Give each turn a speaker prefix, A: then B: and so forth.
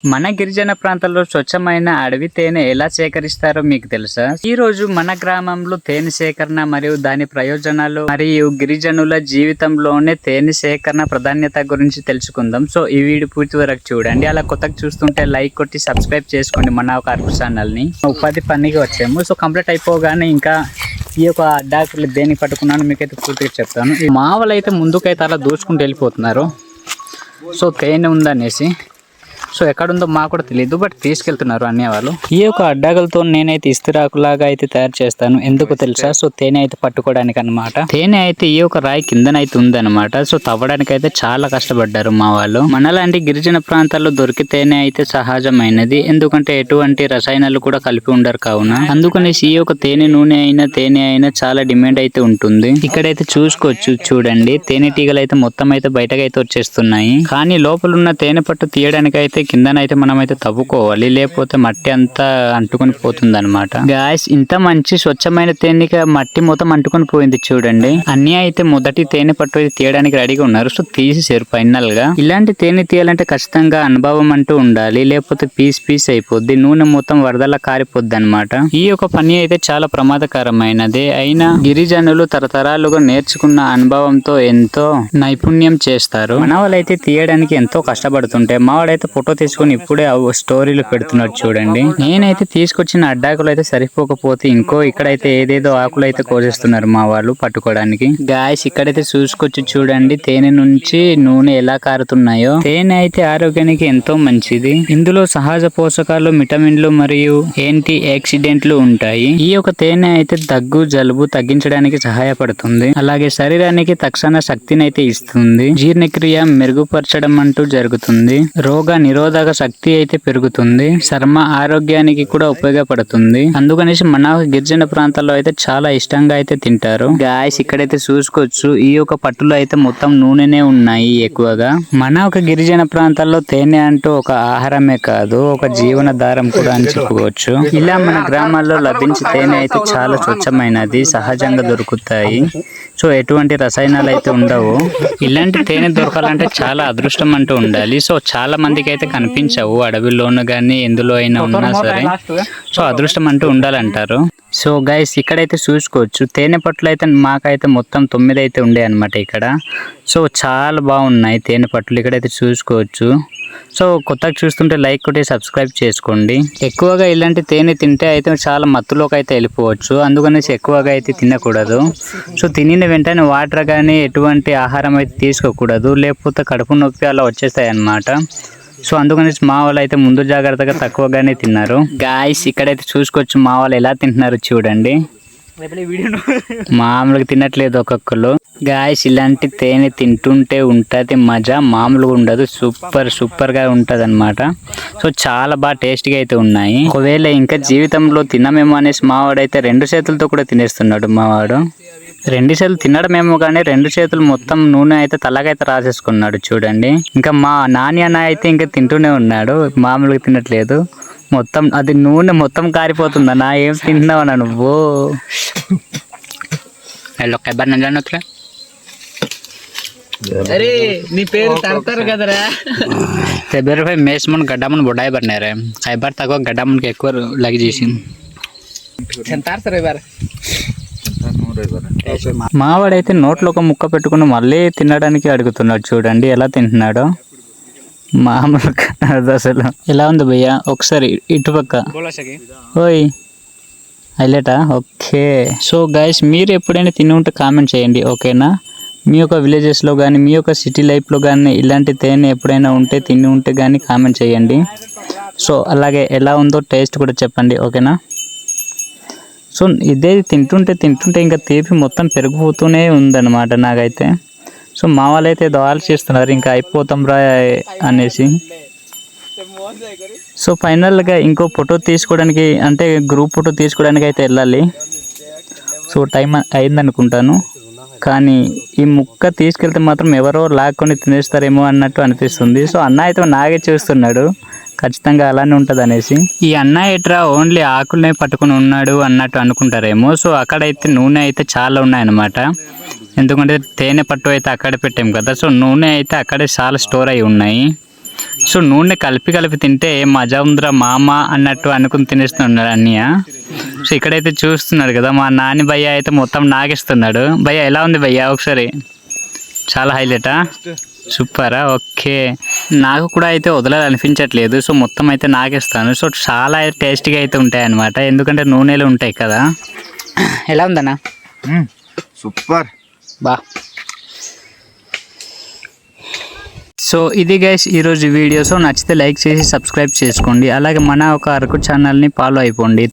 A: మన గిరిజన ప్రాంతాల్లో స్వచ్ఛమైన అడవి తేనె ఎలా సేకరిస్తారో మీకు తెలుసా? ఈ రోజు మన గ్రామంలో తేనె సేకరణ మరియు దాని ప్రయోజనాలు మరియు గిరిజనుల జీవితంలోనే తేనె సేకరణ ప్రాధాన్యత గురించి తెలుసుకుందాం. సో ఈ వీడియో పూర్తి వరకు చూడండి. అలా కొత్తగా చూస్తుంటే లైక్ కొట్టి సబ్స్క్రైబ్ చేసుకోండి మన ఒక అరకు ఛానల్ ని. ఉపాధి పనికి వచ్చాము. సో కంప్లీట్ అయిపోగానే ఇంకా ఈ యొక్క అడ్డాకులు దేనికి పట్టుకున్నాను మీకైతే పూర్తిగా చెప్తాను. మా వాళ్ళు అయితే ముందుకైతే అలా దూచుకుంటూ వెళ్ళిపోతున్నారు. సో తేనె ఉందనేసి సో ఎక్కడుందో మాకు కూడా తెలియదు, బట్ తీసుకెళ్తున్నారు అనేవాళ్ళు. ఈ యొక్క అడ్డాగలతో నేనైతే ఇస్తిరాకులాగా అయితే తయారు చేస్తాను. ఎందుకు తెలుసా? సో తేనె అయితే పట్టుకోవడానికి అనమాట. తేనె అయితే ఈ యొక్క రాయి కిందనైతే ఉందన్నమాట. సో తవ్వడానికి అయితే చాలా కష్టపడ్డారు మా వాళ్ళు. మనలాంటి గిరిజన ప్రాంతాల్లో దొరికే తేనె అయితే సహజమైనది, ఎందుకంటే ఎటువంటి రసాయనాలు కూడా కలిపి ఉండరు కావున. అందుకనేసి ఈ యొక్క తేనె నూనె అయినా చాలా డిమాండ్ అయితే ఉంటుంది. ఇక్కడైతే చూసుకోవచ్చు, చూడండి తేనెటీగలు అయితే మొత్తం అయితే బయటకు అయితే వచ్చేస్తున్నాయి. కానీ లోపల ఉన్న తేనె పట్టు తీయడానికి అయితే కిందనైతే మనం అయితే తవ్వుకోవాలి, లేకపోతే మట్టి అంతా అంటుకొని పోతుంది అనమాట. గాయస్, ఇంత మంచి స్వచ్ఛమైన తేనెక మట్టి మొత్తం అంటుకొని పోయింది చూడండి. అన్ని అయితే మొదటి తేనె పట్టు అయితే తీయడానికి రెడీగా ఉన్నారు. సో తీసేసారు ఫైనల్ గా. ఇలాంటి తేనె తీయాలంటే ఖచ్చితంగా అనుభవం అంటూ ఉండాలి, లేకపోతే పీస్ అయిపోద్ది, నూనె మొత్తం వరదలా కారిపోద్ది అనమాట. ఈ యొక్క పని అయితే చాలా ప్రమాదకరమైనది. అయినా గిరిజనులు తరతరాలుగా నేర్చుకున్న అనుభవంతో ఎంతో నైపుణ్యం చేస్తారు. మన వాళ్ళైతే తీయడానికి ఎంతో కష్టపడుతుంటే మా వాడైతే ఫోటో తీసుకొని ఇప్పుడే స్టోరీలు పెడుతున్నాడు చూడండి. నేనైతే తీసుకొచ్చిన అడ్డాకులు అయితే సరిపోకపోతే ఇంకో ఇక్కడైతే ఏదేదో ఆకులు అయితే కోసేస్తున్నారు మా వాళ్ళు పట్టుకోవడానికి. గాయస్, ఇక్కడైతే చూసుకొచ్చి చూడండి తేనె నుంచి నూనె ఎలా కారుతున్నాయో. తేనె అయితే ఆరోగ్యానికి ఎంతో మంచిది. ఇందులో సహజ పోషకాలు, విటమిన్లు మరియు యాంటీ ఆక్సిడెంట్లు ఉంటాయి. ఈ యొక్క తేనె అయితే దగ్గు, జలుబు తగ్గించడానికి సహాయపడుతుంది. అలాగే శరీరానికి తక్షణ శక్తిని అయితే ఇస్తుంది. జీర్ణక్రియ మెరుగుపరచడం అంటూ జరుగుతుంది. రోగ నిరోధక శక్తి అయితే పెరుగుతుంది. చర్మ ఆరోగ్యానికి కూడా ఉపయోగపడుతుంది. అందుకనేసి మన గిరిజన ప్రాంతాల్లో అయితే చాలా ఇష్టంగా అయితే తింటారు. గాయస్, ఇక్కడైతే చూసుకోవచ్చు ఈ యొక్క పట్టులో అయితే మొత్తం నూనెనే ఉన్నాయి ఎక్కువగా. మన ఒక గిరిజన ప్రాంతాల్లో తేనె అంటూ ఒక ఆహారమే కాదు, ఒక జీవన దారం కూడా అని చెప్పుకోవచ్చు. ఇలా మన గ్రామాల్లో లభించే తేనె అయితే చాలా స్వచ్ఛమైనది, సహజంగా దొరుకుతాయి. సో ఎటువంటి రసాయనాలు అయితే ఉండవు. ఇలాంటి తేనె దొరకాలంటే చాలా అదృష్టం అంటూ ఉండాలి. సో చాలా మందికి అయితే కనిపించవు అడవిలోను కానీ ఎందులో అయినా ఉన్నా సరే. సో అదృష్టం అంటూ ఉండాలంటారు. సో గైస్, ఇక్కడైతే చూసుకోవచ్చు తేనె పట్లు అయితే మాకైతే మొత్తం 9 అయితే ఉండే అనమాట ఇక్కడ. సో చాలా బాగున్నాయి తేనె పట్లు. ఇక్కడైతే చూసుకోవచ్చు. సో కొత్తగా చూస్తుంటే లైక్ కొట్టి సబ్స్క్రైబ్ చేసుకోండి. ఎక్కువగా ఇలాంటి తేనె తింటే అయితే చాలా మత్తులోకి అయితే వెళ్ళిపోవచ్చు. అందుకనేసి ఎక్కువగా అయితే తినకూడదు. సో తినిన వెంటనే వాటర్ కానీ ఎటువంటి ఆహారం అయితే తీసుకోకూడదు, లేకపోతే కడుపు నొప్పి అలా వచ్చేస్తాయి అన్నమాట. సో అందుకనేసి మా వాళ్ళు అయితే ముందు జాగ్రత్తగా తక్కువగానే తిన్నారు. గాయస్, ఇక్కడైతే చూసుకోవచ్చు మా వాళ్ళు ఎలా తింటున్నారు చూడండి. మామూలుగా తినట్లేదు ఒక్కొక్కరు. గాయస్, ఇలాంటి తేనె తింటుంటే ఉంటది మజా, మామూలుగా ఉండదు. సూపర్ గా ఉంటది అనమాట. సో చాలా బాగా టేస్టీగా అయితే ఉన్నాయి. ఒకవేళ ఇంకా జీవితంలో తినమేమో అనేసి మావాడైతే 2 చేతులతో కూడా తినేస్తున్నాడు. మావాడు 2 చేతులు తినడమేమో కానీ 2 చేతులు మొత్తం నూనె అయితే తలకైతే రాసేసుకున్నాడు చూడండి. ఇంకా మా నాని అన్న అయితే ఇంకా తింటూనే ఉన్నాడు, మామూలుగా తినట్లేదు. మొత్తం అది నూనె మొత్తం కారిపోతుందన్నా. ఏం తింటున్నావన్నా నువ్వు?
B: నీ పేరు తడతారు కదరా.
A: ఫిబ్రవరి మేస్మన్ గడ్డమ్మను బొడ్డాయి పడినారే. ఐబార్ తక్కువ గడ్డమ్మకి ఎక్కువ లగ్ చేసి మావాడైతే నోట్లో ఒక ముక్క పెట్టుకుని మళ్ళీ తినడానికి అడుగుతున్నాడు చూడండి ఎలా తింటున్నాడో. మామూలుగా అసలు ఎలా ఉంది భయ్యా? ఒకసారి ఇటుపక్క ఓయ్ హైలైటా. ఓకే. సో గైస్, మీరు ఎప్పుడైనా తిని ఉంటే కామెంట్ చేయండి, ఓకేనా? మీ యొక్క విలేజెస్లో కానీ మీ యొక్క సిటీ లైఫ్లో కానీ ఇలాంటి తేనె ఎప్పుడైనా ఉంటే తిని ఉంటే కానీ కామెంట్ చేయండి. సో అలాగే ఎలా ఉందో టేస్ట్ కూడా చెప్పండి, ఓకేనా? సో ఇదే తింటుంటే ఇంకా తీపి మొత్తం పెరిగిపోతూనే ఉందన్నమాట నాకైతే. సో మా వాళ్ళైతే ఏదో ఆలోచిస్తున్నారు ఇంకా అయిపోతాం రా అనేసి. సో ఫైనల్గా ఇంకో ఫోటో తీసుకోవడానికి అంటే గ్రూప్ ఫోటో తీసుకోవడానికి అయితే వెళ్ళాలి. సో టైం అయిందనుకుంటాను, కానీ ఈ ముక్క తీసుకెళ్తే మాత్రం ఎవరో లాక్కొని తినేస్తారేమో అన్నట్టు అనిపిస్తుంది. సో అన్న అయితే నాగే చూస్తున్నాడు, ఖచ్చితంగా అలానే ఉంటుంది అనేసి. ఈ అన్న ఎట్రా ఓన్లీ ఆకులనే పట్టుకుని ఉన్నాడు అన్నట్టు అనుకుంటారేమో. సో అక్కడైతే నూనె అయితే చాలా ఉన్నాయన్నమాట. ఎందుకంటే తేనె పట్టు అయితే అక్కడే పెట్టాం కదా. సో నూనె అయితే అక్కడే చాలా స్టోర్ అయి ఉన్నాయి. సో నూనె కలిపి తింటే మజా ఉందిరా మామ అన్నట్టు అనుకుని తినేస్తున్నాడు అన్నయ్య. సో ఇక్కడైతే చూస్తున్నాడు కదా మా నాని భయ్య అయితే మొత్తం నాగేస్తున్నాడు. భయ్య ఎలా ఉంది భయ్య ఒకసారి? చాలా హైలైటా? సూపరా? ఓకే, నాకు కూడా అయితే వదలాలనిపించట్లేదు. సో మొత్తం అయితే నాగేస్తాను. సో చాలా టేస్టీగా అయితే ఉంటాయి అన్నమాట, ఎందుకంటే నూనెలు ఉంటాయి కదా. ఎలా ఉందన్నా?
C: సూపర్
A: బా. సో ఇది గైస్ ఈరోజు వీడియో. సో నచ్చితే లైక్ చేసి సబ్స్క్రైబ్ చేసుకోండి. అలాగే మన ఒక అరకు ఛానల్ని ఫాలో అయిపోండి.